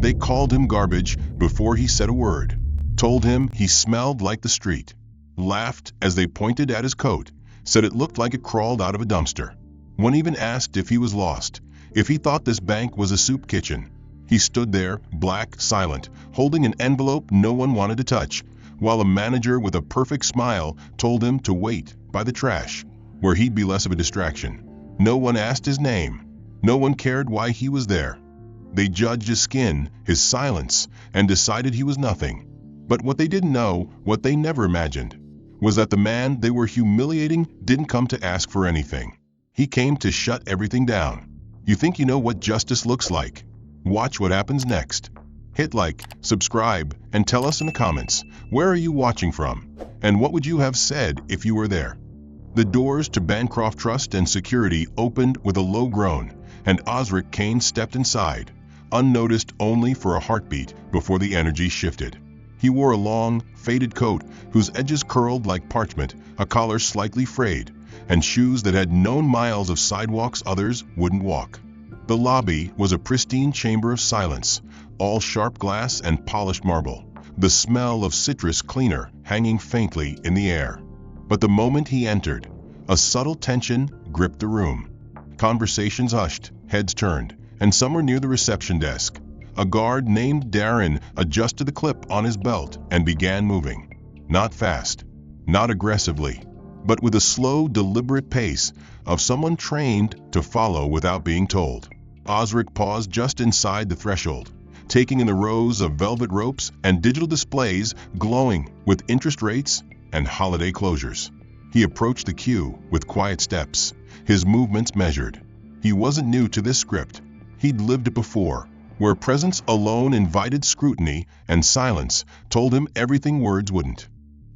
They called him garbage before he said a word, told him he smelled like the street, laughed as they pointed at his coat, said it looked like it crawled out of a dumpster. One even asked if he was lost, if he thought this bank was a soup kitchen. He stood there, black, silent, holding an envelope no one wanted to touch, while a manager with a perfect smile told him to wait by the trash, where he'd be less of a distraction. No one asked his name. No one cared why he was there. They judged his skin, his silence, and decided he was nothing. But what they didn't know, what they never imagined, was that the man they were humiliating didn't come to ask for anything. He came to shut everything down. You think you know what justice looks like? Watch what happens next. Hit like, subscribe, and tell us in the comments, where are you watching from? And what would you have said if you were there? The doors to Bancroft Trust and Security opened with a low groan, and Osric Kane stepped inside, unnoticed only for a heartbeat before the energy shifted. He wore a long, faded coat whose edges curled like parchment, a collar slightly frayed, and shoes that had known miles of sidewalks others wouldn't walk. The lobby was a pristine chamber of silence, all sharp glass and polished marble, the smell of citrus cleaner hanging faintly in the air. But the moment he entered, a subtle tension gripped the room. Conversations hushed, heads turned, and somewhere near the reception desk, a guard named Darren adjusted the clip on his belt and began moving. Not fast, not aggressively, but with a slow, deliberate pace of someone trained to follow without being told. Osric paused just inside the threshold, taking in the rows of velvet ropes and digital displays glowing with interest rates and holiday closures. He approached the queue with quiet steps, his movements measured. He wasn't new to this script. He'd lived it before, where presence alone invited scrutiny and silence told him everything words wouldn't.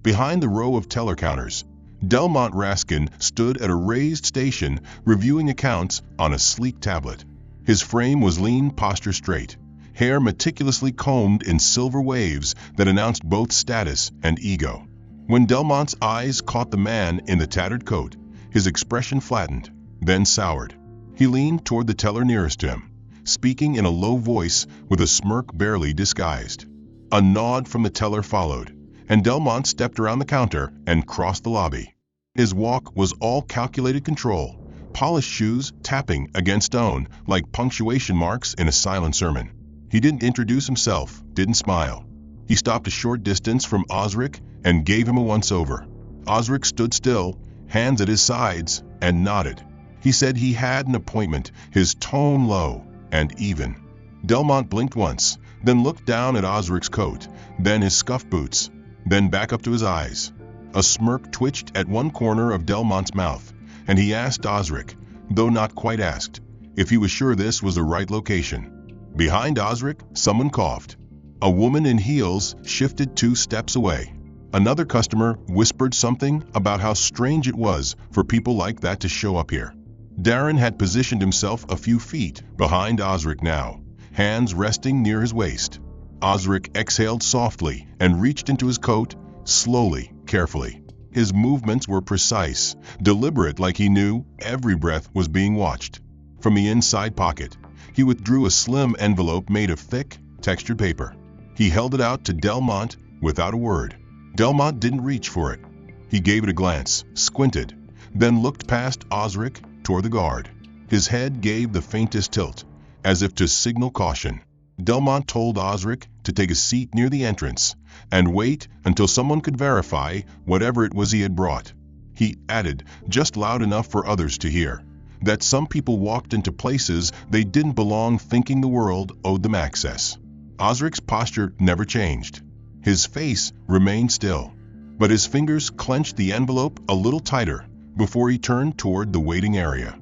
Behind the row of teller counters, Delmont Raskin stood at a raised station reviewing accounts on a sleek tablet. His frame was lean, posture straight, hair meticulously combed in silver waves that announced both status and ego. When Delmont's eyes caught the man in the tattered coat, his expression flattened, then soured. He leaned toward the teller nearest to him, speaking in a low voice with a smirk barely disguised. A nod from the teller followed, and Delmont stepped around the counter and crossed the lobby. His walk was all calculated control, polished shoes tapping against stone like punctuation marks in a silent sermon. He didn't introduce himself, didn't smile. He stopped a short distance from Osric and gave him a once-over. Osric stood still, hands at his sides, and nodded. He said he had an appointment, his tone low and even. Delmont blinked once, then looked down at Osric's coat, then his scuffed boots, then back up to his eyes. A smirk twitched at one corner of Delmont's mouth, and he asked Osric, though not quite asked, if he was sure this was the right location. Behind Osric, someone coughed. A woman in heels shifted 2 steps away. Another customer whispered something about how strange it was for people like that to show up here. Darren had positioned himself a few feet behind Osric now, hands resting near his waist. Osric exhaled softly and reached into his coat, slowly, carefully. His movements were precise, deliberate, like he knew every breath was being watched. From the inside pocket, he withdrew a slim envelope made of thick, textured paper. He held it out to Delmont without a word. Delmont didn't reach for it. He gave it a glance, squinted, then looked past Osric toward the guard. His head gave the faintest tilt, as if to signal caution. Delmont told Osric to take a seat near the entrance and wait until someone could verify whatever it was he had brought. He added, just loud enough for others to hear, that some people walked into places they didn't belong thinking the world owed them access. Osric's posture never changed. His face remained still, but his fingers clenched the envelope a little tighter before he turned toward the waiting area.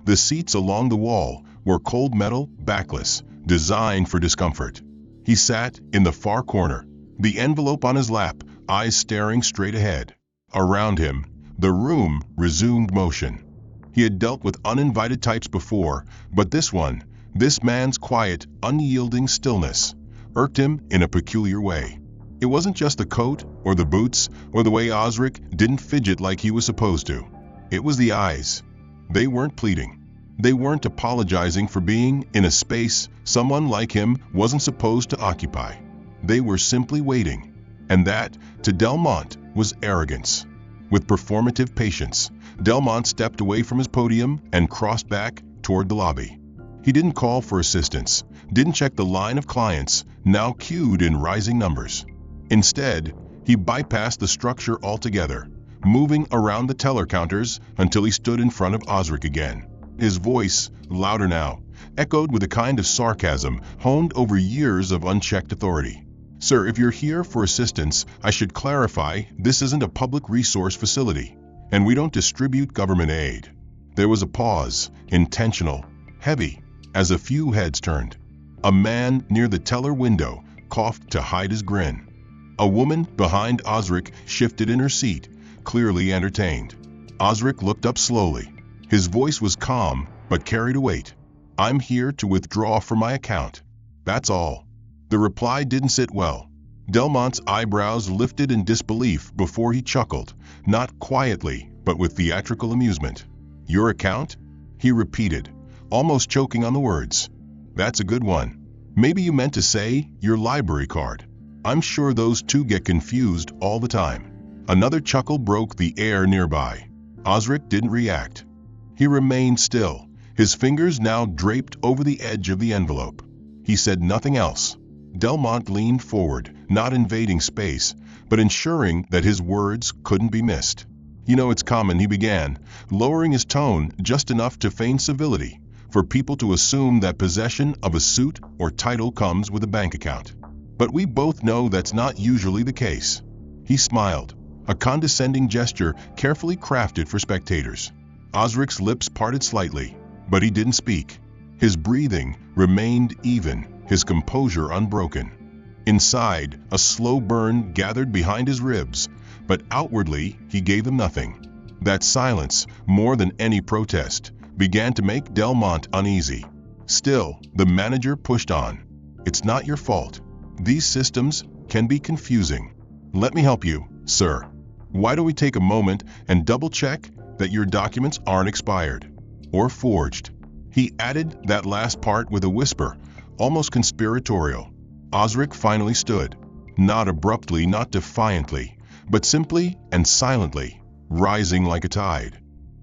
The seats along the wall were cold metal, backless, designed for discomfort. He sat in the far corner, the envelope on his lap, eyes staring straight ahead. Around him, the room resumed motion. He had dealt with uninvited types before, but this one, this man's quiet, unyielding stillness, irked him in a peculiar way. It wasn't just the coat or the boots or the way Osric didn't fidget like he was supposed to. It was the eyes. They weren't pleading. They weren't apologizing for being in a space someone like him wasn't supposed to occupy. They were simply waiting. And that, to Delmont, was arrogance. With performative patience, Delmont stepped away from his podium and crossed back toward the lobby. He didn't call for assistance, didn't check the line of clients, now queued in rising numbers. Instead, he bypassed the structure altogether, moving around the teller counters until he stood in front of Osric again. His voice, louder now, echoed with a kind of sarcasm honed over years of unchecked authority. "Sir, if you're here for assistance, I should clarify this isn't a public resource facility, and we don't distribute government aid." There was a pause, intentional, heavy, as a few heads turned. A man near the teller window coughed to hide his grin. A woman behind Osric shifted in her seat, clearly entertained. Osric looked up slowly. His voice was calm, but carried a weight. "I'm here to withdraw from my account. That's all." The reply didn't sit well. Delmont's eyebrows lifted in disbelief before he chuckled, not quietly, but with theatrical amusement. "Your account?" he repeated, almost choking on the words. "That's a good one. Maybe you meant to say your library card. I'm sure those two get confused all the time." Another chuckle broke the air nearby. Osric didn't react. He remained still, his fingers now draped over the edge of the envelope. He said nothing else. Delmont leaned forward, not invading space, but ensuring that his words couldn't be missed. "You know, it's common," he began, lowering his tone just enough to feign civility, "for people to assume that possession of a suit or title comes with a bank account. But we both know that's not usually the case." He smiled, a condescending gesture carefully crafted for spectators. Osric's lips parted slightly, but he didn't speak. His breathing remained even, his composure unbroken. Inside, a slow burn gathered behind his ribs, but outwardly he gave them nothing. That silence, more than any protest, began to make Delmont uneasy. Still, the manager pushed on. "It's not your fault. These systems can be confusing. Let me help you, sir. Why don't we take a moment and double-check that your documents aren't expired or forged?" He added that last part with a whisper, almost conspiratorial. Osric finally stood, not abruptly, not defiantly, but simply and silently, rising like a tide.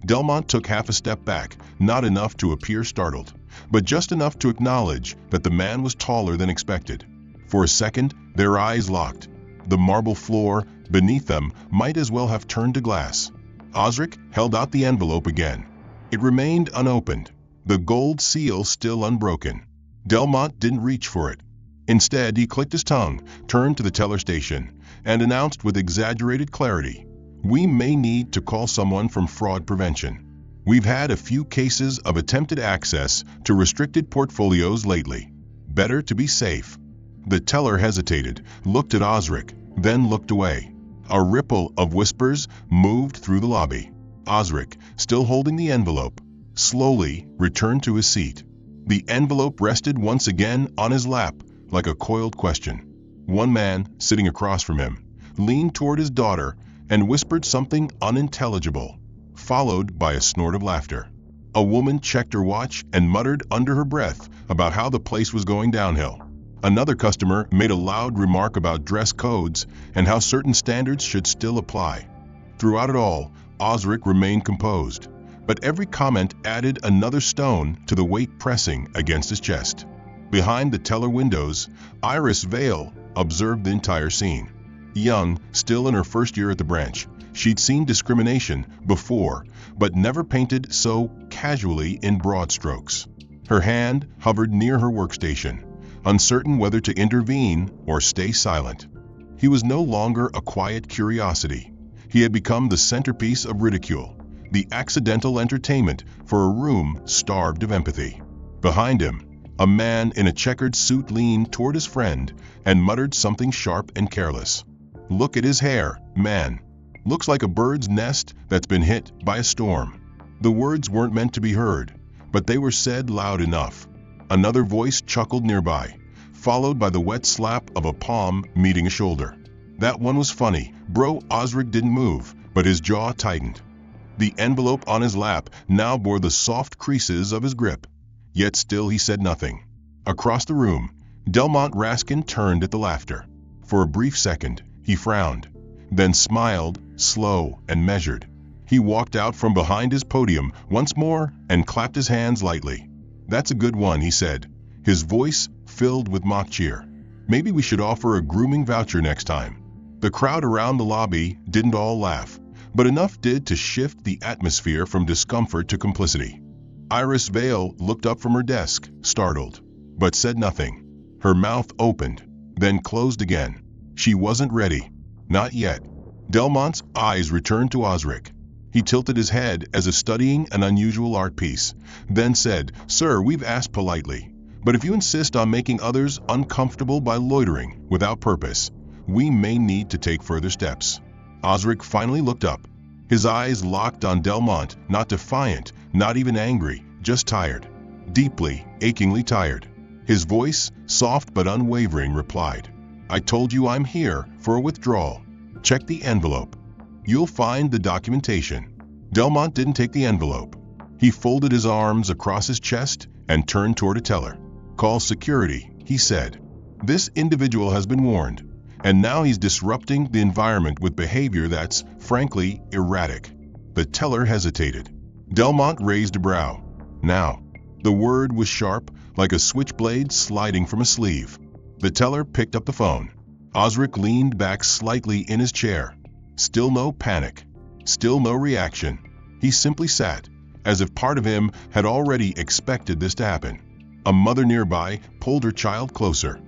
Delmont took half a step back, not enough to appear startled, but just enough to acknowledge that the man was taller than expected. For a second, their eyes locked. The marble floor beneath them might as well have turned to glass. Osric held out the envelope again. It remained unopened, the gold seal still unbroken. Delmont didn't reach for it. Instead, he clicked his tongue, turned to the teller station, and announced with exaggerated clarity, "We may need to call someone from fraud prevention. We've had a few cases of attempted access to restricted portfolios lately. Better to be safe." The teller hesitated, looked at Osric, then looked away. A ripple of whispers moved through the lobby. Osric, still holding the envelope, slowly returned to his seat. The envelope rested once again on his lap, like a coiled question. One man, sitting across from him, leaned toward his daughter and whispered something unintelligible, followed by a snort of laughter. A woman checked her watch and muttered under her breath about how the place was going downhill. Another customer made a loud remark about dress codes and how certain standards should still apply. Throughout it all, Osric remained composed, but every comment added another stone to the weight pressing against his chest. Behind the teller windows, Iris Vale observed the entire scene. Young, still in her first year at the branch, she'd seen discrimination before, but never painted so casually in broad strokes. Her hand hovered near her workstation, uncertain whether to intervene or stay silent. He was no longer a quiet curiosity. He had become the centerpiece of ridicule, the accidental entertainment for a room starved of empathy. Behind him, a man in a checkered suit leaned toward his friend and muttered something sharp and careless. "Look at his hair, man. Looks like a bird's nest that's been hit by a storm." The words weren't meant to be heard, but they were said loud enough. Another voice chuckled nearby, followed by the wet slap of a palm meeting a shoulder. "That one was funny, bro." Osric didn't move, but his jaw tightened. The envelope on his lap now bore the soft creases of his grip. Yet still he said nothing. Across the room, Delmont Raskin turned at the laughter. For a brief second, he frowned, then smiled, slow and measured. He walked out from behind his podium once more and clapped his hands lightly. "That's a good one," he said, his voice filled with mock cheer. "Maybe we should offer a grooming voucher next time." The crowd around the lobby didn't all laugh, but enough did to shift the atmosphere from discomfort to complicity. Iris Vale looked up from her desk, startled, but said nothing. Her mouth opened, then closed again. She wasn't ready. Not yet. Delmont's eyes returned to Osric. He tilted his head as if studying an unusual art piece, then said, "Sir, we've asked politely, but if you insist on making others uncomfortable by loitering without purpose, we may need to take further steps." Osric finally looked up. His eyes locked on Delmont, not defiant, not even angry, just tired. Deeply, achingly tired. His voice, soft but unwavering, replied, "I told you I'm here for a withdrawal. Check the envelope. You'll find the documentation." Delmont didn't take the envelope. He folded his arms across his chest and turned toward a teller. "Call security," he said. "This individual has been warned, and now he's disrupting the environment with behavior that's, frankly, erratic." The teller hesitated. Delmont raised a brow. "Now." The word was sharp, like a switchblade sliding from a sleeve. The teller picked up the phone. Osric leaned back slightly in his chair. Still no panic. Still no reaction. He simply sat, as if part of him had already expected this to happen. A mother nearby pulled her child closer.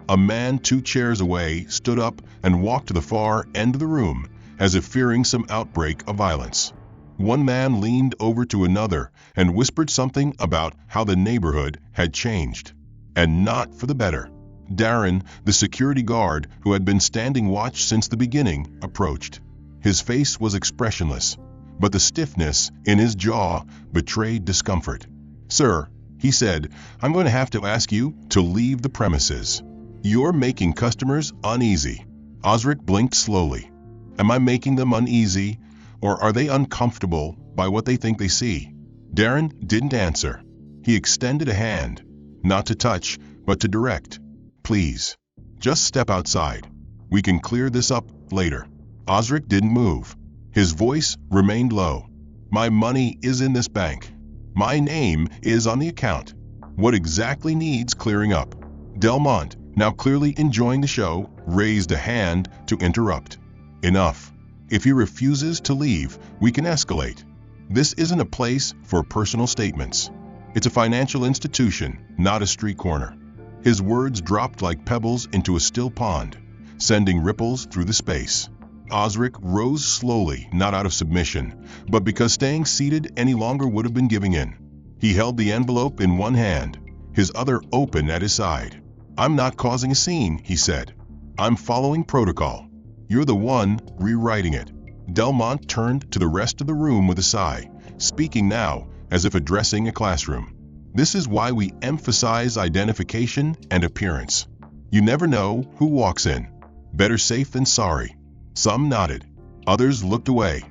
A man 2 chairs away stood up and walked to the far end of the room, as if fearing some outbreak of violence. One man leaned over to another and whispered something about how the neighborhood had changed. And not for the better. Darren, the security guard who had been standing watch since the beginning, approached. His face was expressionless, but the stiffness in his jaw betrayed discomfort. "Sir," he said, "I'm going to have to ask you to leave the premises. You're making customers uneasy." Osric blinked slowly. "Am I making them uneasy, or are they uncomfortable by what they think they see?" Darren didn't answer. He extended a hand, not to touch, but to direct. "Please, just step outside. We can clear this up later." Osric didn't move. His voice remained low. "My money is in this bank. My name is on the account. What exactly needs clearing up?" Delmont, now clearly enjoying the show, raised a hand to interrupt. "Enough. If he refuses to leave, we can escalate. This isn't a place for personal statements. It's a financial institution, not a street corner." His words dropped like pebbles into a still pond, sending ripples through the space. Osric rose slowly, not out of submission, but because staying seated any longer would have been giving in. He held the envelope in one hand, his other open at his side. "I'm not causing a scene," he said. "I'm following protocol. You're the one rewriting it." Delmont turned to the rest of the room with a sigh, speaking now as if addressing a classroom. "This is why we emphasize identification and appearance. You never know who walks in. Better safe than sorry." Some nodded. Others looked away.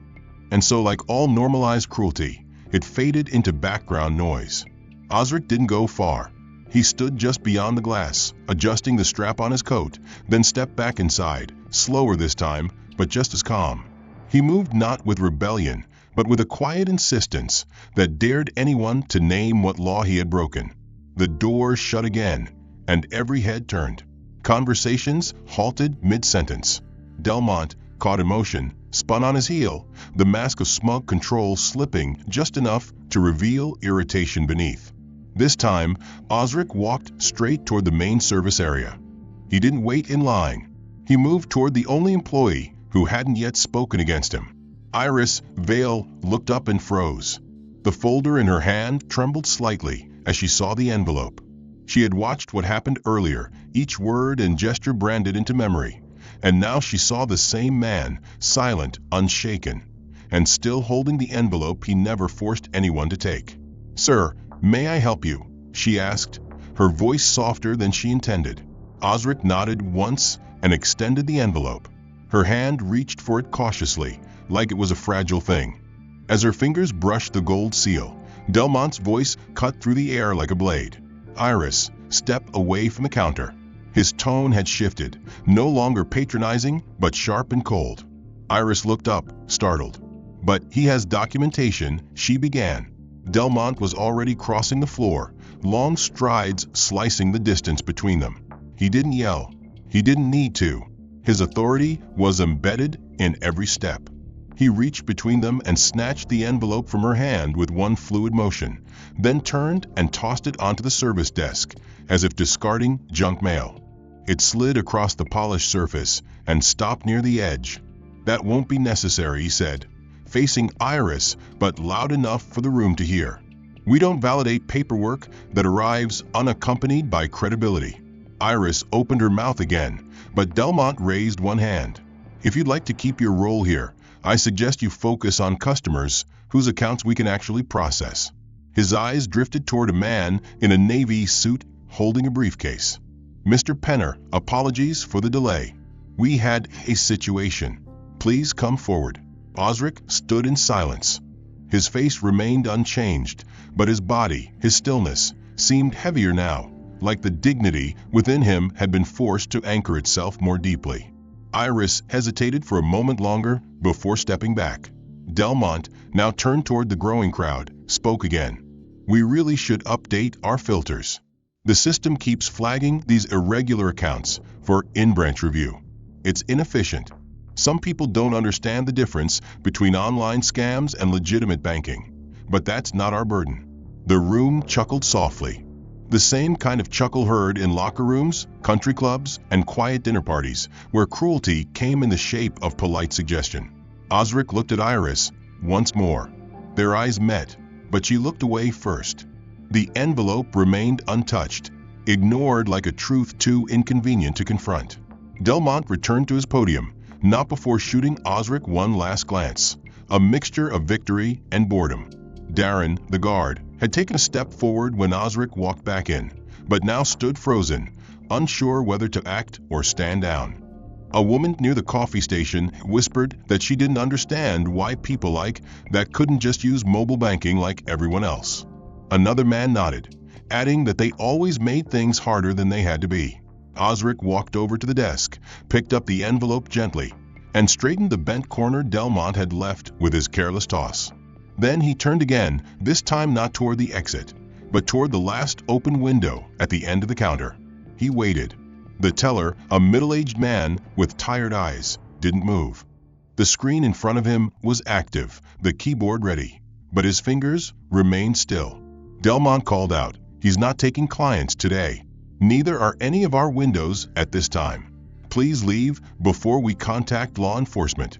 And so, like all normalized cruelty, it faded into background noise. Osric didn't go far. He stood just beyond the glass, adjusting the strap on his coat, then stepped back inside, slower this time, but just as calm. He moved not with rebellion, but with a quiet insistence that dared anyone to name what law he had broken. The door shut again, and every head turned. Conversations halted mid-sentence. Delmont, caught in motion, spun on his heel, the mask of smug control slipping just enough to reveal irritation beneath. This time, Osric walked straight toward the main service area. He didn't wait in line. He moved toward the only employee who hadn't yet spoken against him. Iris Vale looked up and froze. The folder in her hand trembled slightly as she saw the envelope. She had watched what happened earlier, each word and gesture branded into memory. And now she saw the same man, silent, unshaken, and still holding the envelope he never forced anyone to take. "Sir, may I help you?" she asked, her voice softer than she intended. Osric nodded once and extended the envelope. Her hand reached for it cautiously, like it was a fragile thing. As her fingers brushed the gold seal, Delmont's voice cut through the air like a blade. "Iris, step away from the counter." His tone had shifted, no longer patronizing, but sharp and cold. Iris looked up, startled. "But he has documentation," she began. Delmont was already crossing the floor, long strides slicing the distance between them. He didn't yell. He didn't need to. His authority was embedded in every step. He reached between them and snatched the envelope from her hand with one fluid motion, then turned and tossed it onto the service desk, as if discarding junk mail. It slid across the polished surface and stopped near the edge. "That won't be necessary," he said, facing Iris, but loud enough for the room to hear. "We don't validate paperwork that arrives unaccompanied by credibility." Iris opened her mouth again, but Delmont raised one hand. "If you'd like to keep your role here, I suggest you focus on customers whose accounts we can actually process." His eyes drifted toward a man in a navy suit holding a briefcase. "Mr. Penner, apologies for the delay. We had a situation. Please come forward." Osric stood in silence. His face remained unchanged, but his body, his stillness, seemed heavier now, like the dignity within him had been forced to anchor itself more deeply. Iris hesitated for a moment longer before stepping back. Delmont, now turned toward the growing crowd, spoke again. "We really should update our filters. The system keeps flagging these irregular accounts for in-branch review. It's inefficient. Some people don't understand the difference between online scams and legitimate banking. But that's not our burden." The room chuckled softly. The same kind of chuckle heard in locker rooms, country clubs, and quiet dinner parties, where cruelty came in the shape of polite suggestion. Osric looked at Iris once more. Their eyes met, but she looked away first. The envelope remained untouched, ignored like a truth too inconvenient to confront. Delmont returned to his podium, not before shooting Osric one last glance, a mixture of victory and boredom. Darren, the guard, had taken a step forward when Osric walked back in, but now stood frozen, unsure whether to act or stand down. A woman near the coffee station whispered that she didn't understand why people like that couldn't just use mobile banking like everyone else. Another man nodded, adding that they always made things harder than they had to be. Osric walked over to the desk, picked up the envelope gently, and straightened the bent corner Delmont had left with his careless toss. Then he turned again, this time not toward the exit, but toward the last open window at the end of the counter. He waited. The teller, a middle-aged man with tired eyes, didn't move. The screen in front of him was active, the keyboard ready, but his fingers remained still. Delmont called out, "He's not taking clients today. Neither are any of our windows at this time. Please leave before we contact law enforcement."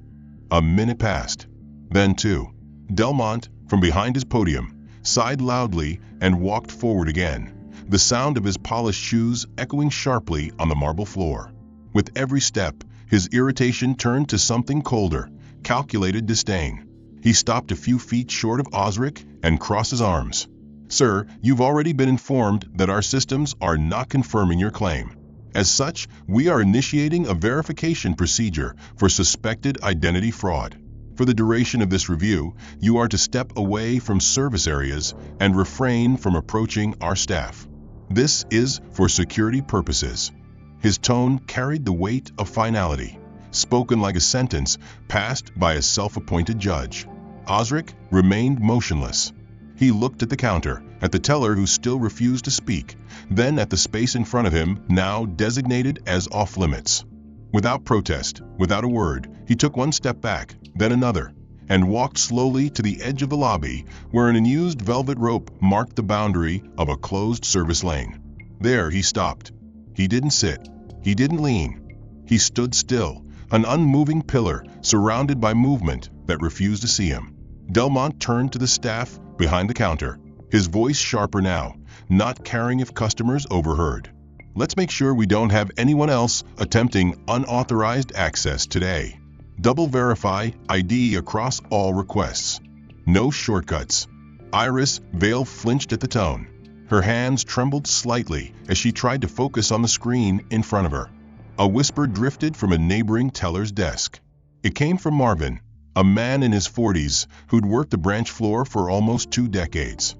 A minute passed. Then two. Delmont, from behind his podium, sighed loudly and walked forward again, the sound of his polished shoes echoing sharply on the marble floor. With every step, his irritation turned to something colder, calculated disdain. He stopped a few feet short of Osric and crossed his arms. "Sir, you've already been informed that our systems are not confirming your claim. As such, we are initiating a verification procedure for suspected identity fraud. For the duration of this review, you are to step away from service areas and refrain from approaching our staff. This is for security purposes." His tone carried the weight of finality, spoken like a sentence passed by a self-appointed judge. Osric remained motionless. He looked at the counter, at the teller who still refused to speak, then at the space in front of him, now designated as off-limits. Without protest, without a word, he took one step back, then another, and walked slowly to the edge of the lobby where an unused velvet rope marked the boundary of a closed service lane. There he stopped. He didn't sit. He didn't lean. He stood still, an unmoving pillar surrounded by movement that refused to see him. Delmont turned to the staff behind the counter, his voice sharper now, not caring if customers overheard. "Let's make sure we don't have anyone else attempting unauthorized access today. Double verify ID across all requests. No shortcuts." Iris Vale flinched at the tone. Her hands trembled slightly as she tried to focus on the screen in front of her. A whisper drifted from a neighboring teller's desk. It came from Marvin, a man in his 40s who'd worked the branch floor for almost 2 decades.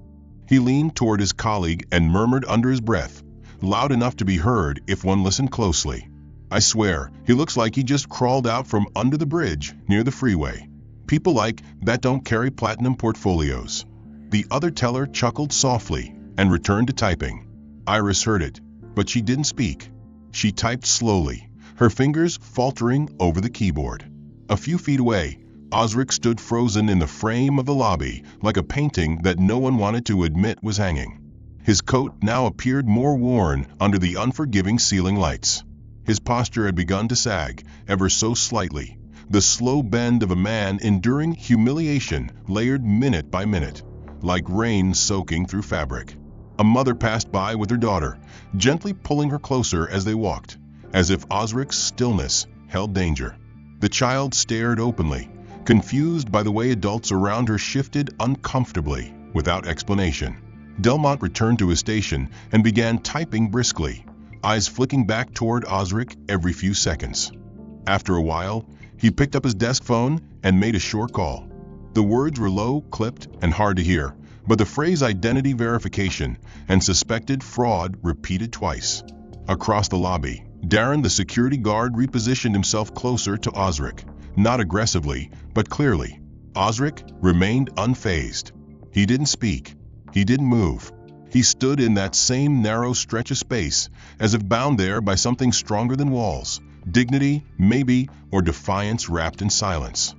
He leaned toward his colleague and murmured under his breath, loud enough to be heard if one listened closely, "I swear, he looks like he just crawled out from under the bridge near the freeway. People like that don't carry platinum portfolios." The other teller chuckled softly and returned to typing. Iris heard it, but she didn't speak. She typed slowly, her fingers faltering over the keyboard. A few feet away, Osric stood frozen in the frame of the lobby, like a painting that no one wanted to admit was hanging. His coat now appeared more worn under the unforgiving ceiling lights. His posture had begun to sag, ever so slightly, the slow bend of a man enduring humiliation layered minute by minute, like rain soaking through fabric. A mother passed by with her daughter, gently pulling her closer as they walked, as if Osric's stillness held danger. The child stared openly, confused by the way adults around her shifted uncomfortably, without explanation. Delmont returned to his station and began typing briskly, eyes flicking back toward Osric every few seconds. After a while, he picked up his desk phone and made a short call. The words were low, clipped, and hard to hear, but the phrase identity verification and suspected fraud repeated twice. Across the lobby, Darren the security guard repositioned himself closer to Osric, not aggressively, but clearly. Osric remained unfazed. He didn't speak. He didn't move. He stood in that same narrow stretch of space, as if bound there by something stronger than walls, dignity, maybe, or defiance wrapped in silence.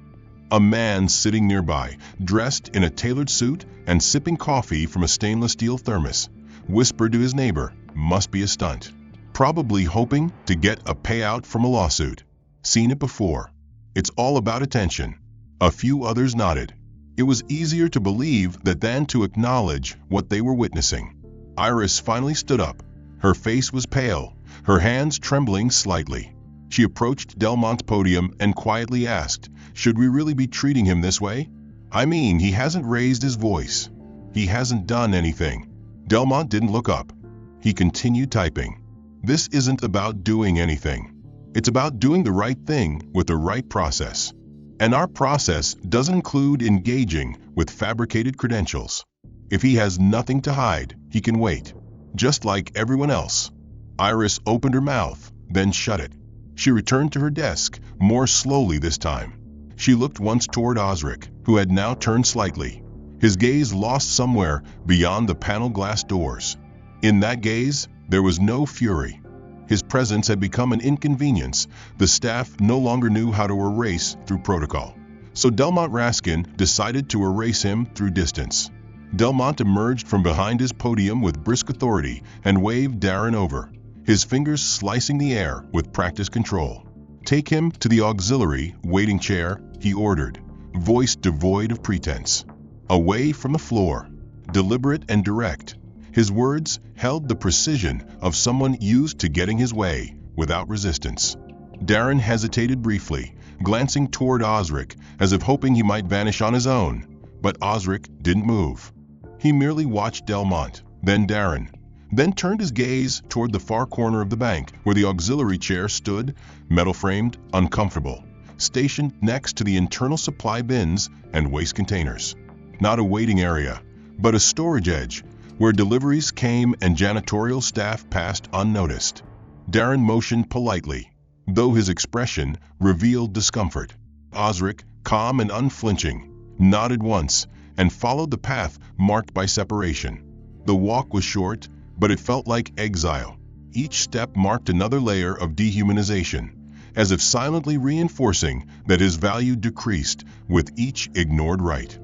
A man sitting nearby, dressed in a tailored suit and sipping coffee from a stainless steel thermos, whispered to his neighbor, "Must be a stunt. Probably hoping to get a payout from a lawsuit. Seen it before. It's all about attention." A few others nodded. It was easier to believe that than to acknowledge what they were witnessing. Iris finally stood up. Her face was pale, her hands trembling slightly. She approached Delmont's podium and quietly asked, "Should we really be treating him this way? I mean, he hasn't raised his voice. He hasn't done anything." Delmont didn't look up. He continued typing. "This isn't about doing anything. It's about doing the right thing with the right process. And our process doesn't include engaging with fabricated credentials. If he has nothing to hide, he can wait, just like everyone else." Iris opened her mouth, then shut it. She returned to her desk, more slowly this time. She looked once toward Osric, who had now turned slightly, his gaze lost somewhere beyond the panel glass doors. In that gaze, there was no fury. His presence had become an inconvenience. The staff no longer knew how to erase through protocol. So Delmont Raskin decided to erase him through distance. Delmont emerged from behind his podium with brisk authority and waved Darren over, his fingers slicing the air with practiced control. "Take him to the auxiliary waiting chair," he ordered, voice devoid of pretense. Away from the floor, deliberate and direct. His words held the precision of someone used to getting his way without resistance. Darren hesitated briefly, glancing toward Osric as if hoping he might vanish on his own, but Osric didn't move. He merely watched Delmont, then Darren, then turned his gaze toward the far corner of the bank where the auxiliary chair stood, metal-framed, uncomfortable, stationed next to the internal supply bins and waste containers. Not a waiting area, but a storage edge where deliveries came and janitorial staff passed unnoticed. Darren motioned politely, though his expression revealed discomfort. Osric, calm and unflinching, nodded once and followed the path marked by separation. The walk was short, but it felt like exile. Each step marked another layer of dehumanization, as if silently reinforcing that his value decreased with each ignored right.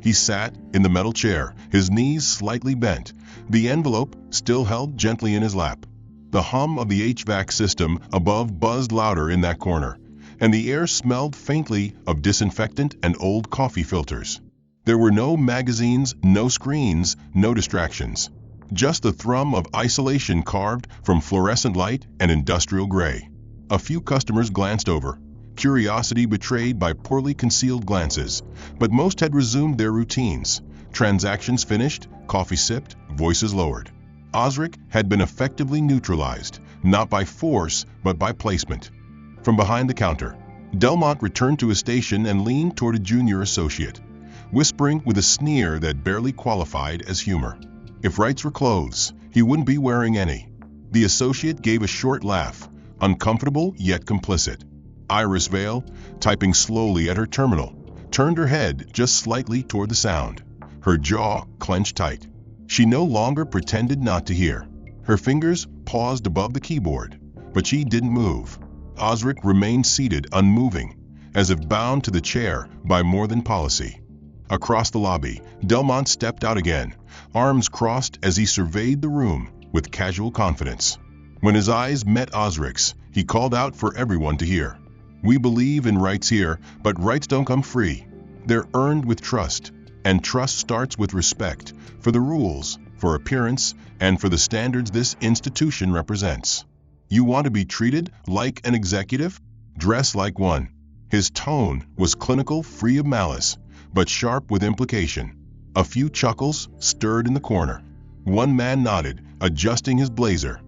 He sat in the metal chair, his knees slightly bent, the envelope still held gently in his lap. The hum of the HVAC system above buzzed louder in that corner, and the air smelled faintly of disinfectant and old coffee filters. There were no magazines, no screens, no distractions. Just the thrum of isolation carved from fluorescent light and industrial gray. A few customers glanced over, curiosity betrayed by poorly concealed glances, but most had resumed their routines. Transactions finished, coffee sipped, voices lowered. Osric had been effectively neutralized, not by force, but by placement. From behind the counter, Delmont returned to his station and leaned toward a junior associate, whispering with a sneer that barely qualified as humor. If rights were clothes, he wouldn't be wearing any. The associate gave a short laugh, uncomfortable yet complicit. Iris Vale, typing slowly at her terminal, turned her head just slightly toward the sound. Her jaw clenched tight. She no longer pretended not to hear. Her fingers paused above the keyboard, but she didn't move. Osric remained seated, unmoving, as if bound to the chair by more than policy. Across the lobby, Delmont stepped out again, arms crossed as he surveyed the room with casual confidence. When his eyes met Osric's, he called out for everyone to hear. "We believe in rights here, but rights don't come free. They're earned with trust, and trust starts with respect for the rules, for appearance, and for the standards this institution represents. You want to be treated like an executive? Dress like one." His tone was clinical, free of malice, but sharp with implication. A few chuckles stirred in the corner. One man nodded, adjusting his blazer.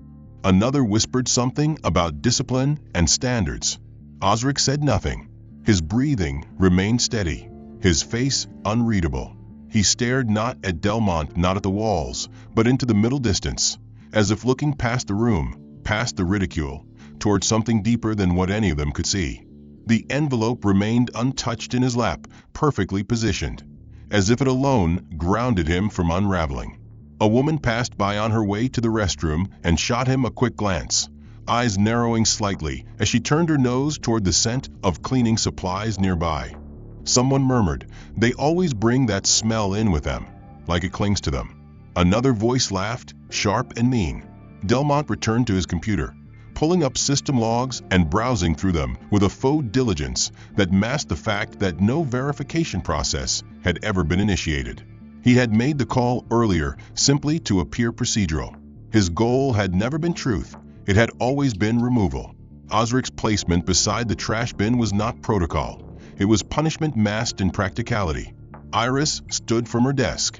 Another whispered something about discipline and standards. Osric said nothing. His breathing remained steady, his face unreadable. He stared not at Delmont, not at the walls, but into the middle distance, as if looking past the room, past the ridicule, toward something deeper than what any of them could see. The envelope remained untouched in his lap, perfectly positioned, as if it alone grounded him from unraveling. A woman passed by on her way to the restroom and shot him a quick glance, eyes narrowing slightly as she turned her nose toward the scent of cleaning supplies nearby. Someone murmured, "They always bring that smell in with them, like it clings to them." Another voice laughed, sharp and mean. Delmont returned to his computer, pulling up system logs and browsing through them with a faux diligence that masked the fact that no verification process had ever been initiated. He had made the call earlier simply to appear procedural. His goal had never been truth, it had always been removal. Osric's placement beside the trash bin was not protocol, it was punishment masked in practicality. Iris stood from her desk.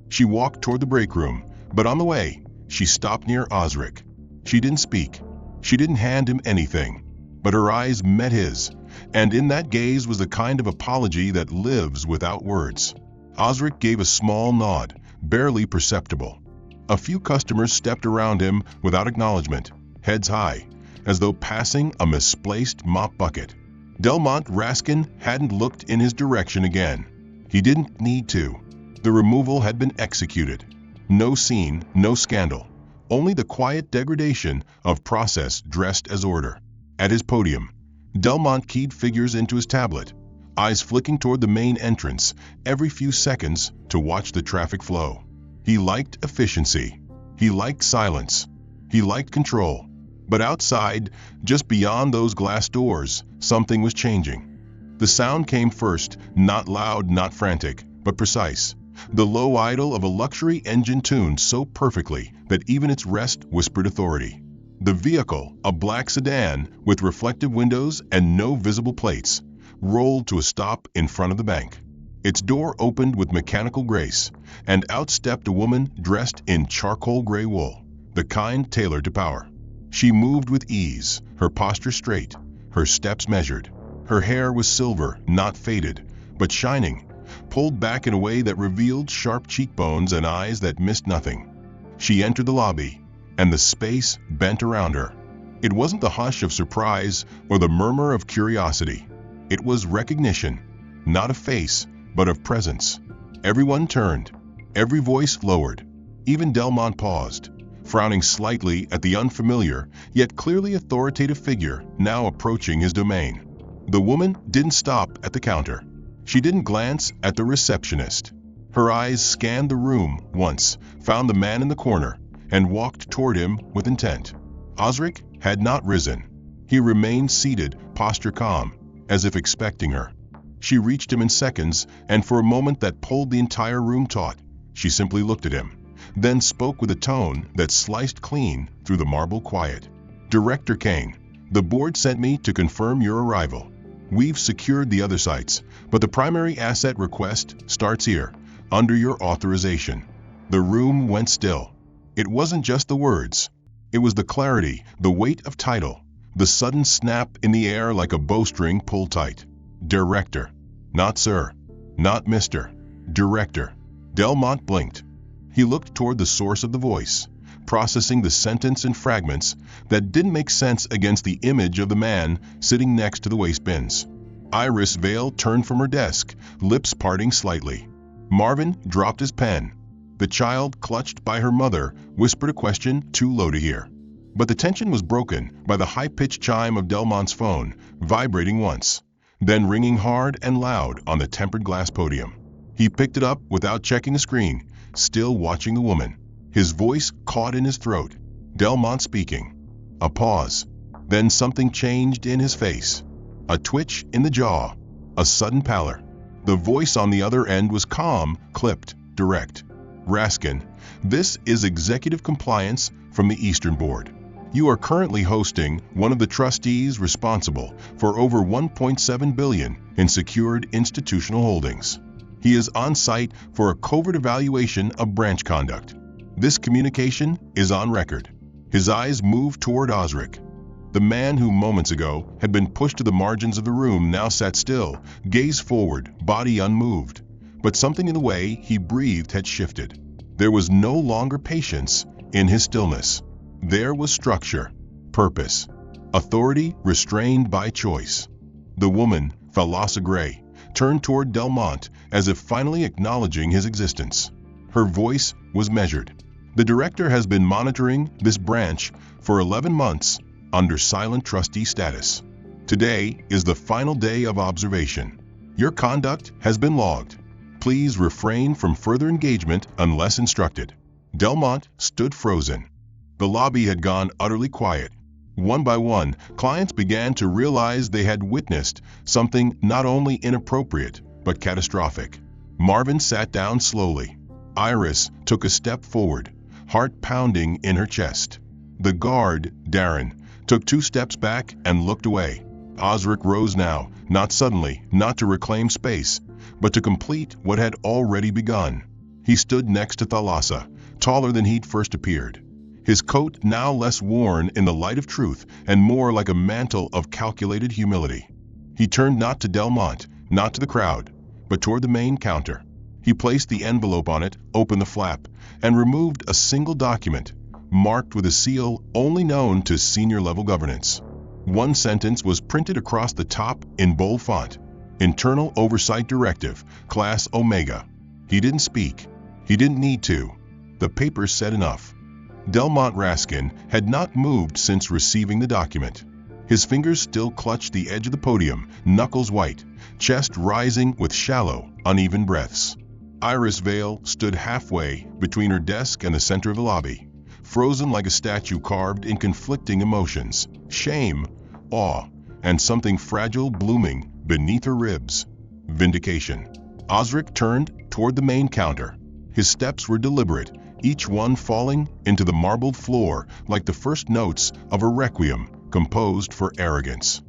She walked toward the break room, but on the way, she stopped near Osric. She didn't speak. She didn't hand him anything, but her eyes met his, and in that gaze was the kind of apology that lives without words. Osric gave a small nod, barely perceptible. A few customers stepped around him without acknowledgement, heads high, as though passing a misplaced mop bucket. Delmont Raskin hadn't looked in his direction again. He didn't need to. The removal had been executed. No scene, no scandal. Only the quiet degradation of process dressed as order. At his podium, Delmont keyed figures into his tablet, eyes flicking toward the main entrance every few seconds to watch the traffic flow. He liked efficiency. He liked silence. He liked control. But outside, just beyond those glass doors, something was changing. The sound came first, not loud, not frantic, but precise. The low idle of a luxury engine tuned so perfectly that even its rest whispered authority. The vehicle, a black sedan with reflective windows and no visible plates, rolled to a stop in front of the bank. Its door opened with mechanical grace, and out stepped a woman dressed in charcoal gray wool, the kind tailored to power. She moved with ease, her posture straight, her steps measured. Her hair was silver, not faded, but shining, pulled back in a way that revealed sharp cheekbones and eyes that missed nothing. She entered the lobby, and the space bent around her. It wasn't the hush of surprise or the murmur of curiosity. It was recognition, not of face, but of presence. Everyone turned, every voice lowered. Even Delmont paused, frowning slightly at the unfamiliar, yet clearly authoritative figure now approaching his domain. The woman didn't stop at the counter. She didn't glance at the receptionist. Her eyes scanned the room once, found the man in the corner, and walked toward him with intent. Osric had not risen. He remained seated, posture calm, as if expecting her. She reached him in seconds, and for a moment that pulled the entire room taut. She simply looked at him, then spoke with a tone that sliced clean through the marble quiet. "Director Kane, the board sent me to confirm your arrival. We've secured the other sites, but the primary asset request starts here, under your authorization." The room went still. It wasn't just the words. It was the clarity, the weight of title, The sudden snap in the air like a bowstring pulled tight. "Director." "Not sir." "Not Mr. Director." Delmont blinked. He looked toward the source of the voice, processing the sentence in fragments that didn't make sense against the image of the man sitting next to the waste bins. Iris Vale turned from her desk, lips parting slightly. Marvin dropped his pen. The child, clutched by her mother, whispered a question too low to hear. But the tension was broken by the high-pitched chime of Delmont's phone, vibrating once, then ringing hard and loud on the tempered glass podium. He picked it up without checking the screen, still watching the woman. His voice caught in his throat. Delmont speaking. A pause. Then something changed in his face. A twitch in the jaw. A sudden pallor. The voice on the other end was calm, clipped, direct. "Raskin, this is Executive Compliance from the Eastern Board. You are currently hosting one of the trustees responsible for over $1.7 billion in secured institutional holdings. He is on site for a covert evaluation of branch conduct. This communication is on record." His eyes moved toward Osric. The man who moments ago had been pushed to the margins of the room now sat still, gaze forward, body unmoved. But something in the way he breathed had shifted. There was no longer patience in his stillness. There was structure, purpose, authority restrained by choice. The woman, Thalassa Gray, turned toward Delmont as if finally acknowledging his existence. Her voice was measured. "The director has been monitoring this branch for 11 months under silent trustee status. Today is the final day of observation. Your conduct has been logged. Please refrain from further engagement unless instructed." Delmont stood frozen. The lobby had gone utterly quiet. One by one, clients began to realize they had witnessed something not only inappropriate, but catastrophic. Marvin sat down slowly. Iris took a step forward, heart pounding in her chest. The guard, Darren, took 2 steps back and looked away. Osric rose now, not suddenly, not to reclaim space, but to complete what had already begun. He stood next to Thalassa, taller than he'd first appeared. His coat now less worn in the light of truth and more like a mantle of calculated humility. He turned not to Delmont, not to the crowd, but toward the main counter. He placed the envelope on it, opened the flap, and removed a single document, marked with a seal only known to senior-level governance. One sentence was printed across the top in bold font. "Internal Oversight Directive, Class Omega." He didn't speak. He didn't need to. The paper said enough. Delmont Raskin had not moved since receiving the document. His fingers still clutched the edge of the podium, knuckles white, chest rising with shallow, uneven breaths. Iris Vale stood halfway between her desk and the center of the lobby, frozen like a statue carved in conflicting emotions, shame, awe, and something fragile blooming beneath her ribs. Vindication. Osric turned toward the main counter. His steps were deliberate, each one falling into the marbled floor like the first notes of a requiem composed for arrogance.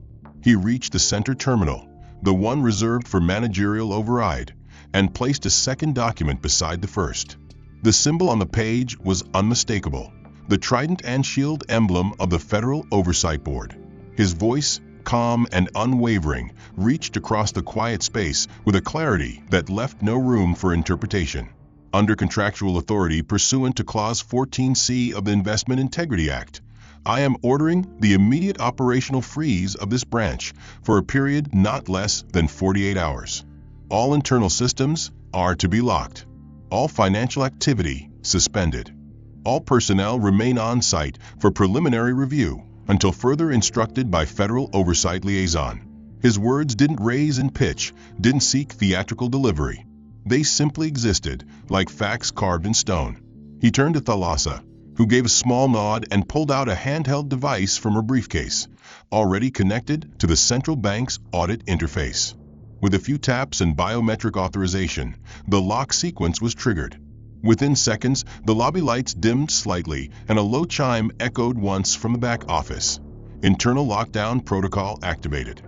He reached the center terminal, the one reserved for managerial override, and placed a second document beside the first. The symbol on the page was unmistakable, the trident and shield emblem of the Federal Oversight Board. His voice, calm and unwavering, reached across the quiet space with a clarity that left no room for interpretation. Under contractual authority pursuant to Clause 14C of the Investment Integrity Act, I am ordering the immediate operational freeze of this branch for a period not less than 48 hours. All internal systems are to be locked. All financial activity suspended. All personnel remain on site for preliminary review until further instructed by Federal Oversight Liaison. His words didn't raise in pitch, didn't seek theatrical delivery. They simply existed, like facts carved in stone. He turned to Thalassa, who gave a small nod and pulled out a handheld device from her briefcase, already connected to the central bank's audit interface. With a few taps and biometric authorization, the lock sequence was triggered. Within seconds, the lobby lights dimmed slightly and a low chime echoed once from the back office. Internal lockdown protocol activated.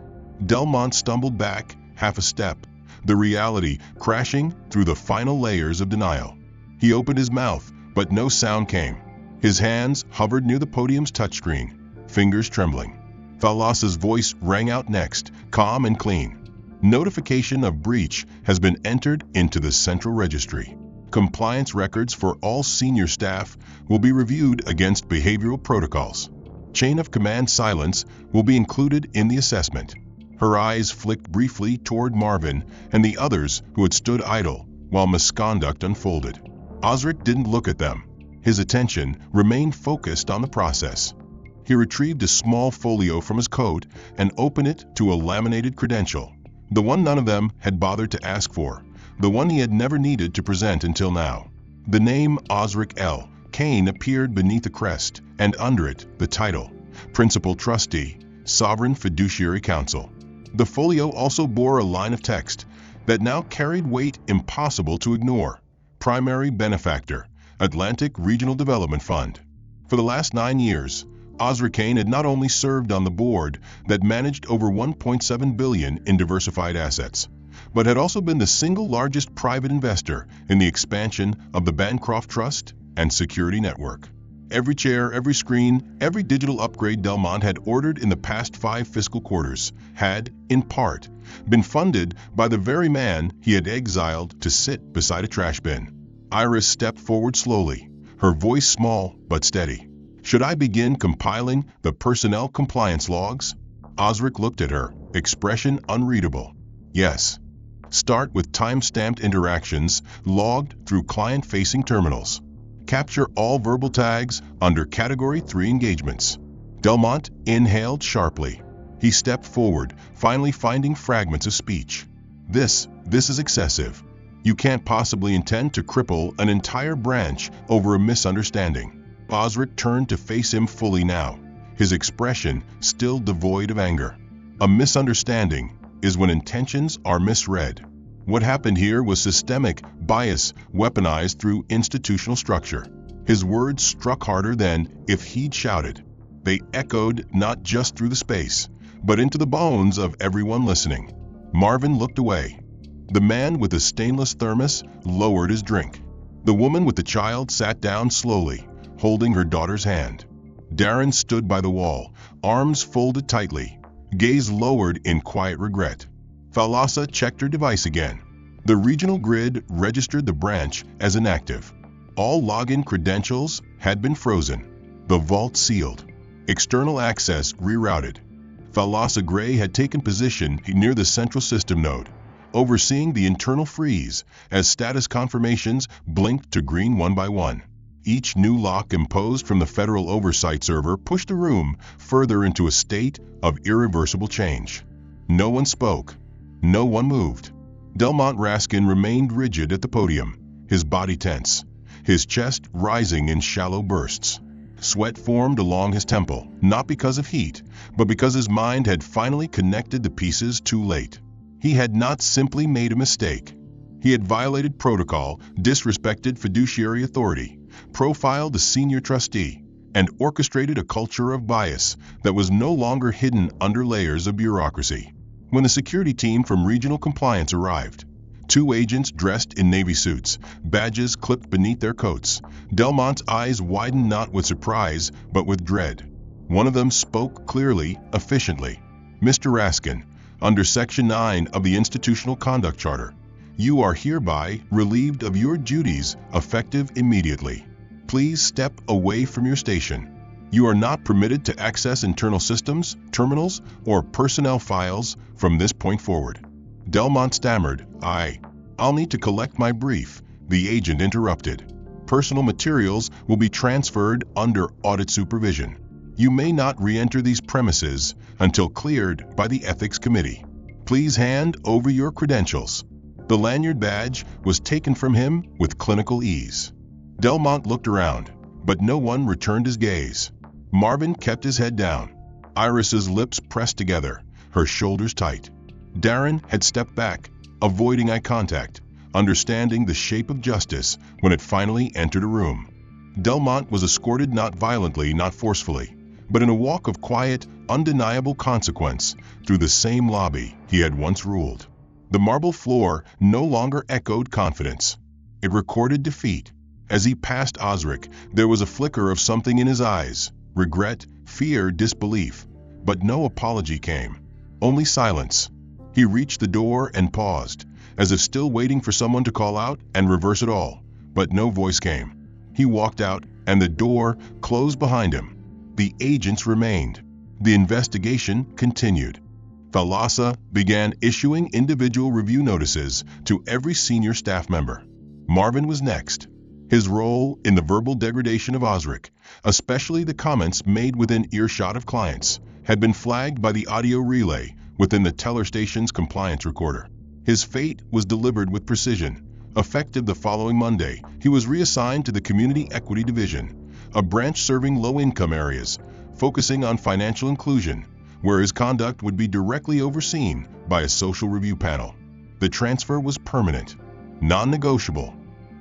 Delmont stumbled back half a step, the reality crashing through the final layers of denial. He opened his mouth, but no sound came. His hands hovered near the podium's touchscreen, fingers trembling. Thalassa's voice rang out next, calm and clean. Notification of breach has been entered into the central registry. Compliance records for all senior staff will be reviewed against behavioral protocols. Chain of command silence will be included in the assessment. Her eyes flicked briefly toward Marvin and the others who had stood idle while misconduct unfolded. Osric didn't look at them. His attention remained focused on the process. He retrieved a small folio from his coat and opened it to a laminated credential. The one none of them had bothered to ask for, the one he had never needed to present until now. The name Osric L. Kane appeared beneath the crest, and under it, the title, Principal Trustee, Sovereign Fiduciary Council. The folio also bore a line of text that now carried weight impossible to ignore. Primary Benefactor, Atlantic Regional Development Fund. For the last 9 years, Osric Kane had not only served on the board that managed over $1.7 billion in diversified assets, but had also been the single largest private investor in the expansion of the Bancroft Trust and Security Network. Every chair, every screen, every digital upgrade Delmont had ordered in the past 5 fiscal quarters had, in part, been funded by the very man he had exiled to sit beside a trash bin. Iris stepped forward slowly, her voice small but steady. Should I begin compiling the personnel compliance logs? Osric looked at her, expression unreadable. Yes. Start with time-stamped interactions logged through client-facing terminals. Capture all verbal tags under Category 3 engagements. Delmont inhaled sharply. He stepped forward, finally finding fragments of speech. This is excessive. You can't possibly intend to cripple an entire branch over a misunderstanding. Osric turned to face him fully now, his expression still devoid of anger. A misunderstanding is when intentions are misread. What happened here was systemic bias weaponized through institutional structure. His words struck harder than if he'd shouted. They echoed not just through the space, but into the bones of everyone listening. Marvin looked away. The man with the stainless thermos lowered his drink. The woman with the child sat down slowly, holding her daughter's hand. Darren stood by the wall, arms folded tightly, gaze lowered in quiet regret. Thalassa checked her device again. The regional grid registered the branch as inactive. All login credentials had been frozen. The vault sealed. External access rerouted. Thalassa Gray had taken position near the central system node, overseeing the internal freeze as status confirmations blinked to green one by one. Each new lock imposed from the federal oversight server pushed the room further into a state of irreversible change. No one spoke. No one moved. Delmont Raskin remained rigid at the podium, his body tense, his chest rising in shallow bursts. Sweat formed along his temple, not because of heat, but because his mind had finally connected the pieces too late. He had not simply made a mistake. He had violated protocol, disrespected fiduciary authority, profiled the senior trustee, and orchestrated a culture of bias that was no longer hidden under layers of bureaucracy. When the security team from regional compliance arrived, 2 agents dressed in navy suits, badges clipped beneath their coats, Delmont's eyes widened not with surprise, but with dread. One of them spoke clearly, efficiently. Mr. Raskin, under Section 9 of the Institutional Conduct Charter, you are hereby relieved of your duties effective immediately. Please step away from your station. You are not permitted to access internal systems, terminals, or personnel files from this point forward. Delmont stammered, I'll need to collect my brief, the agent interrupted. Personal materials will be transferred under audit supervision. You may not re-enter these premises until cleared by the Ethics Committee. Please hand over your credentials. The lanyard badge was taken from him with clinical ease. Delmont looked around, but no one returned his gaze. Marvin kept his head down. Iris's lips pressed together, her shoulders tight. Darren had stepped back, avoiding eye contact, understanding the shape of justice when it finally entered a room. Delmont was escorted not violently, not forcefully, but in a walk of quiet, undeniable consequence through the same lobby he had once ruled. The marble floor no longer echoed confidence. It recorded defeat. As he passed Osric, there was a flicker of something in his eyes, regret, fear, disbelief. but no apology came. Only silence. He reached the door and paused, as if still waiting for someone to call out and reverse it all, but no voice came. He walked out, and the door closed behind him. The agents remained. The investigation continued. Thalassa began issuing individual review notices to every senior staff member. Marvin was next. His role in the verbal degradation of Osric, especially the comments made within earshot of clients, had been flagged by the audio relay within the teller station's compliance recorder. His fate was delivered with precision. Effective the following Monday, he was reassigned to the Community Equity Division, a branch serving low-income areas, focusing on financial inclusion, where his conduct would be directly overseen by a social review panel. The transfer was permanent, non-negotiable.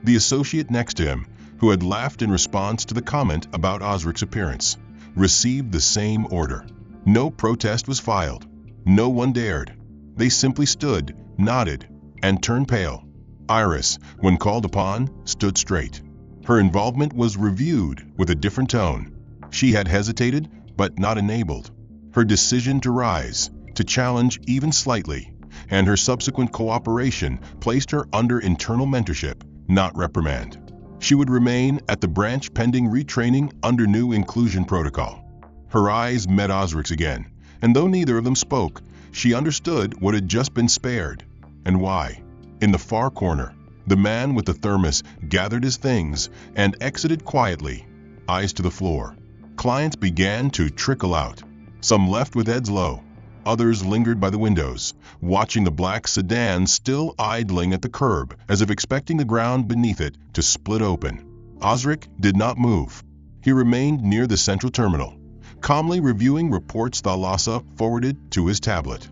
The associate next to him, who had laughed in response to the comment about Osric's appearance, received the same order. No protest was filed. No one dared. They simply stood, nodded, and turned pale. Iris, when called upon, stood straight. Her involvement was reviewed with a different tone. She had hesitated, but not enabled. Her decision to rise, to challenge even slightly, and her subsequent cooperation placed her under internal mentorship, not reprimand. She would remain at the branch pending retraining under new inclusion protocol. Her eyes met Osric's again, and though neither of them spoke, she understood what had just been spared, and why. In the far corner, the man with the thermos gathered his things and exited quietly, eyes to the floor. Clients began to trickle out. Some left with heads low. Others lingered by the windows, watching the black sedan still idling at the curb, as if expecting the ground beneath it to split open. Osric did not move. He remained near the central terminal, calmly reviewing reports Thalassa forwarded to his tablet.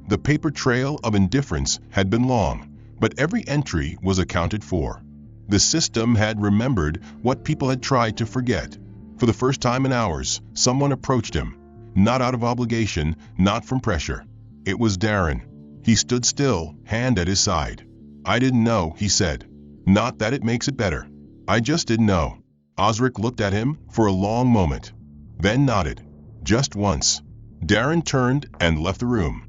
The paper trail of indifference had been long, but every entry was accounted for. The system had remembered what people had tried to forget. For the first time in hours, someone approached him, not out of obligation, not from pressure. It was Darren. He stood still, hand at his side. "I didn't know," he said. "Not that it makes it better. I just didn't know." Osric looked at him for a long moment, then nodded. Just once. Darren turned and left the room.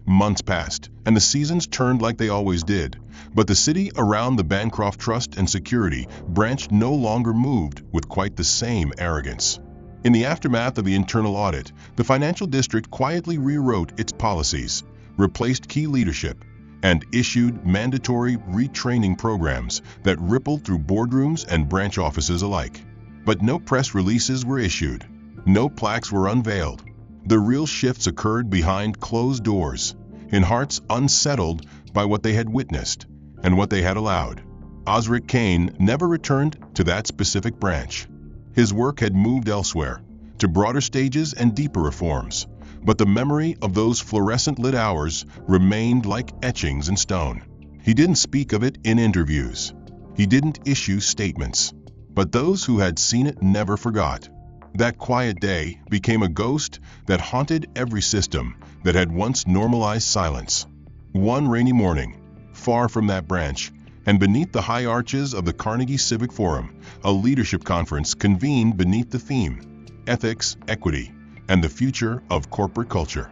Months passed, and the seasons turned like they always did, but the city around the Bancroft Trust and Security branch no longer moved with quite the same arrogance. In the aftermath of the internal audit, the financial district quietly rewrote its policies, replaced key leadership, and issued mandatory retraining programs that rippled through boardrooms and branch offices alike. But no press releases were issued. No plaques were unveiled. The real shifts occurred behind closed doors, in hearts unsettled by what they had witnessed and what they had allowed. Osric Kane never returned to that specific branch. His work had moved elsewhere, to broader stages and deeper reforms, but the memory of those fluorescent-lit hours remained like etchings in stone. He didn't speak of it in interviews. He didn't issue statements. But those who had seen it never forgot. That quiet day became a ghost that haunted every system that had once normalized silence. One rainy morning, far from that branch, and beneath the high arches of the Carnegie Civic Forum, a leadership conference convened beneath the theme, Ethics, Equity, and the Future of Corporate Culture.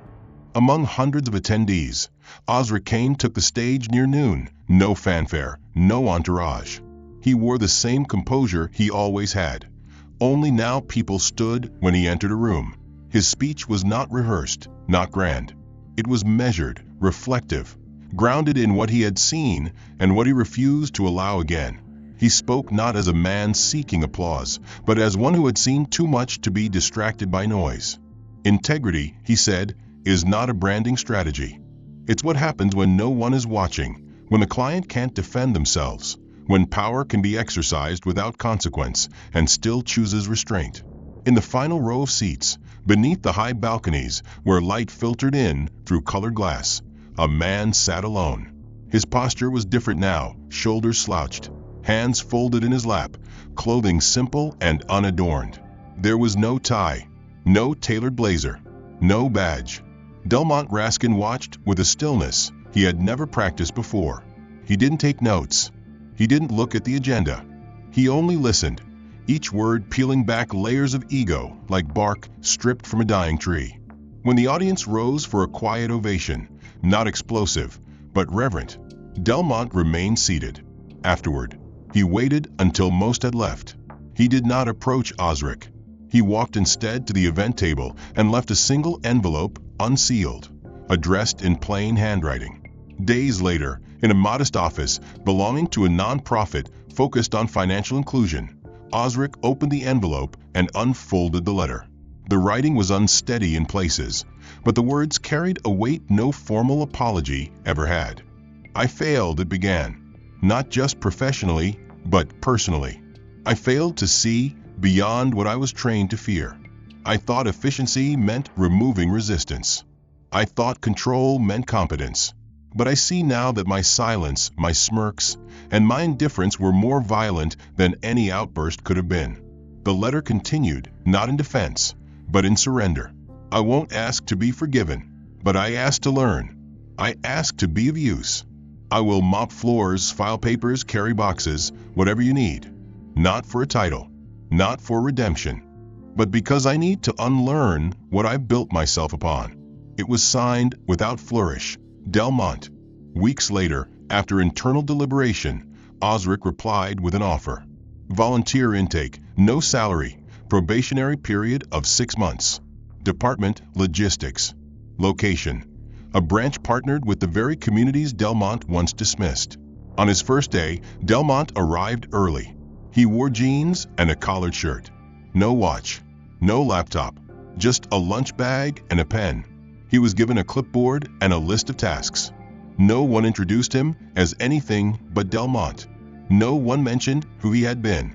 Among hundreds of attendees, Osric Kane took the stage near noon, no fanfare, no entourage. He wore the same composure he always had. Only now people stood when he entered a room. His speech was not rehearsed, not grand. It was measured, reflective, grounded in what he had seen and what he refused to allow again. He spoke not as a man seeking applause, but as one who had seen too much to be distracted by noise. Integrity, he said, is not a branding strategy. It's what happens when no one is watching, when the client can't defend themselves, when power can be exercised without consequence and still chooses restraint. In the final row of seats, beneath the high balconies where light filtered in through colored glass, a man sat alone. His posture was different now, shoulders slouched, hands folded in his lap, clothing simple and unadorned. There was no tie, no tailored blazer, no badge. Delmont Raskin watched with a stillness he had never practiced before. He didn't take notes. He didn't look at the agenda. He only listened, each word peeling back layers of ego like bark stripped from a dying tree. When the audience rose for a quiet ovation, not explosive, but reverent, Delmont remained seated. Afterward, he waited until most had left. He did not approach Osric. He walked instead to the event table and left a single envelope unsealed, addressed in plain handwriting. Days later, in a modest office belonging to a non-profit focused on financial inclusion, Osric opened the envelope and unfolded the letter. The writing was unsteady in places, but the words carried a weight no formal apology ever had. "I failed," it began, "not just professionally, but personally. I failed to see beyond what I was trained to fear. I thought efficiency meant removing resistance. I thought control meant competence. But I see now that my silence, my smirks, and my indifference were more violent than any outburst could have been." The letter continued, not in defense, but in surrender. "I won't ask to be forgiven, but I ask to learn. I ask to be of use. I will mop floors, file papers, carry boxes, whatever you need. Not for a title, not for redemption, but because I need to unlearn what I've built myself upon." It was signed, without flourish, Delmont. Weeks later, after internal deliberation, Osric replied with an offer. Volunteer intake, no salary, probationary period of 6 months. Department, logistics. Location, a branch partnered with the very communities Delmont once dismissed. On his first day, Delmont arrived early. He wore jeans and a collared shirt. No watch, no laptop, just a lunch bag and a pen. He was given a clipboard and a list of tasks. No one introduced him as anything but Delmont. No one mentioned who he had been.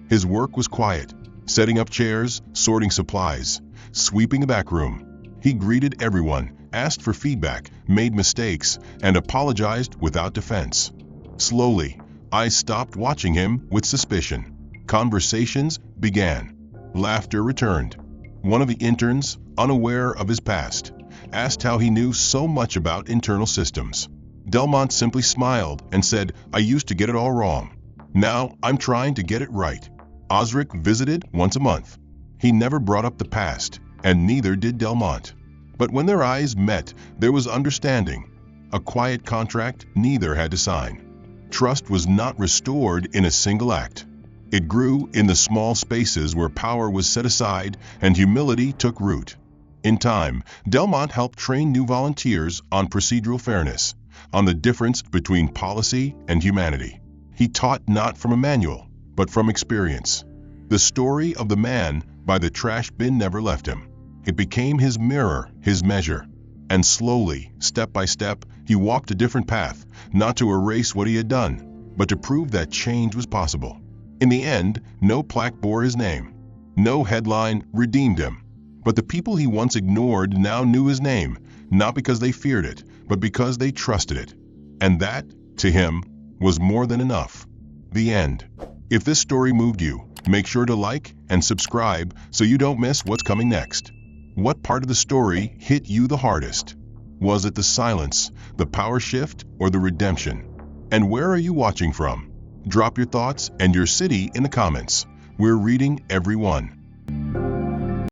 His work was quiet, setting up chairs, sorting supplies, sweeping the back room. He greeted everyone, asked for feedback, made mistakes, and apologized without defense. Slowly, I stopped watching him with suspicion. Conversations began. Laughter returned. One of the interns, unaware of his past, asked how he knew so much about internal systems. Delmont simply smiled and said, "I used to get it all wrong. Now I'm trying to get it right." Osric visited once a month. He never brought up the past, and neither did Delmont. But when their eyes met, there was understanding. A quiet contract neither had to sign. Trust was not restored in a single act. It grew in the small spaces where power was set aside and humility took root. In time, Delmont helped train new volunteers on procedural fairness, on the difference between policy and humanity. He taught not from a manual, but from experience. The story of the man by the trash bin never left him. It became his mirror, his measure. And slowly, step by step, he walked a different path, not to erase what he had done, but to prove that change was possible. In the end, no plaque bore his name. No headline redeemed him. But the people he once ignored now knew his name, not because they feared it, but because they trusted it. And that, to him, was more than enough. The end. If this story moved you, make sure to like and subscribe so you don't miss what's coming next. What part of the story hit you the hardest? Was it the silence, the power shift, or the redemption? And where are you watching from? Drop your thoughts and your city in the comments. We're reading every one.